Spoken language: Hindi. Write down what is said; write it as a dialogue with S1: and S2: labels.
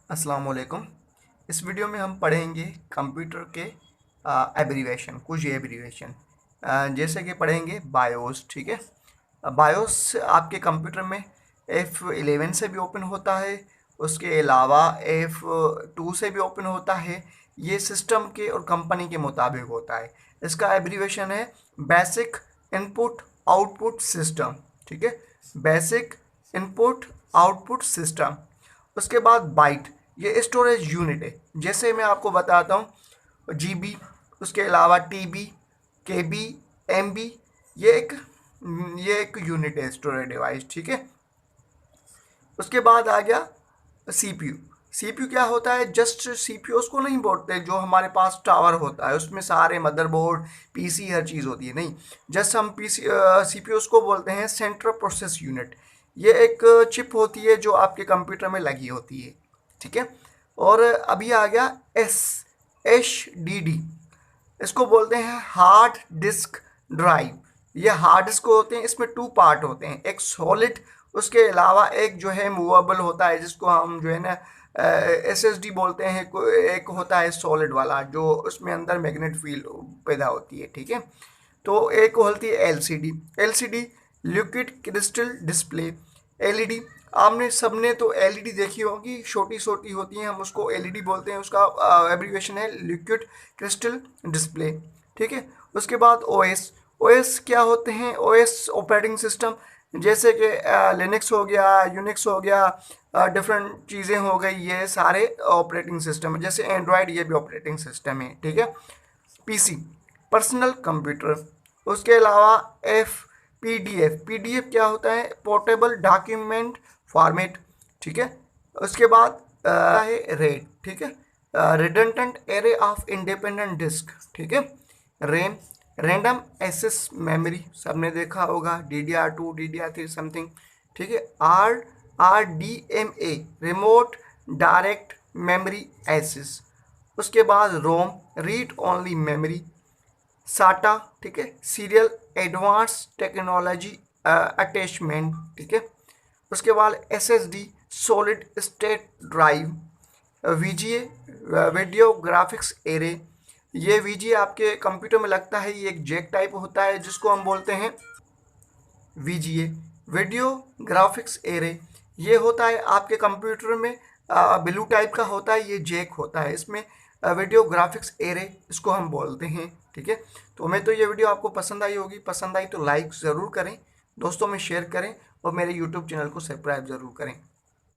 S1: अस्सलाम वालेकुम। इस वीडियो में हम पढ़ेंगे कंप्यूटर के एब्रीवेशन, कुछ एब्रीवेशन। जैसे कि पढ़ेंगे बायोस, ठीक है। बायोस आपके कंप्यूटर में F11 से भी ओपन होता है, उसके अलावा F2 से भी ओपन होता है। ये सिस्टम के और कंपनी के मुताबिक होता है। इसका एब्रीवेशन है बेसिक इनपुट आउटपुट सिस्टम, ठीक है। Basic input output system. उसके बाद बाइट, ये स्टोरेज यूनिट है। जैसे मैं आपको बताता हूँ जीबी, उसके अलावा टीबी, केबी, एमबी, ये एक ये एक यूनिट है, स्टोरेज डिवाइस, ठीक है। उसके बाद आ गया सीपीयू। सीपीयू क्या होता है? जस्ट सीपीयू उसको नहीं बोलते जो हमारे पास टावर होता है, उसमें सारे मदरबोर्ड, पीसी, हर चीज़ होती है, नहीं। जस्ट हम पीसी सीपीयू उसको बोलते हैं सेंट्रल प्रोसेस यूनिट। ये एक चिप होती है जो आपके कंप्यूटर में लगी होती है, ठीक है। और अभी आ गया HDD। इसको बोलते हैं हार्ड डिस्क ड्राइव। ये हार्ड डिस्क होते हैं, इसमें टू पार्ट होते हैं, एक सॉलिड, उसके अलावा एक जो है मूवेबल होता है, जिसको हम जो है ना SSD बोलते हैं। एक होता है सॉलिड वाला, जो उसमें अंदर मैग्नेट फील्ड पैदा होती है, ठीक है। तो एक होती है LCD, liquid crystal display. LED, आपने सबने तो LED देखी होगी, छोटी छोटी होती हैं, हम उसको LED बोलते हैं। उसका एब्रीविएशन है लिक्विड क्रिस्टल डिस्प्ले, ठीक है। उसके बाद OS क्या होते हैं? OS ऑपरेटिंग सिस्टम, जैसे कि लिनक्स हो गया, यूनिक्स हो गया, डिफरेंट चीज़ें हो गई, ये सारे ऑपरेटिंग सिस्टम है। जैसे एंड्रॉयड, ये भी ऑपरेटिंग सिस्टम है, ठीक है। PC, personal computer. उसके अलावा पीडीएफ क्या होता है? पोर्टेबल डॉक्यूमेंट फॉर्मेट, ठीक है। उसके बाद है रेड, ठीक है, redundant array of independent disk, ठीक है। रैम, रैंडम एक्सेस मेमोरी, सबने देखा होगा, DDR2, DDR3 समथिंग, ठीक है। RDMA, remote direct memory access. उसके बाद रोम, रीड ओनली मेमोरी। साटा, ठीक है, सीरियल एडवांस टेक्नोलॉजी अटैचमेंट, ठीक है। उसके बाद SSD, solid state drive. VGA, video graphics array. ये VGA आपके कंप्यूटर में लगता है, ये एक जैक टाइप होता है, जिसको हम बोलते हैं VGA, वीडियो ग्राफिक्स एरे। ये होता है आपके कंप्यूटर में ब्लू टाइप का होता है, ये जैक होता है, इसमें वीडियो ग्राफिक्स एरे इसको हम बोलते हैं, ठीक है। तो हमें तो ये वीडियो आपको पसंद आई होगी। पसंद आई तो लाइक ज़रूर करें, दोस्तों में शेयर करें, और मेरे यूट्यूब चैनल को सब्सक्राइब ज़रूर करें।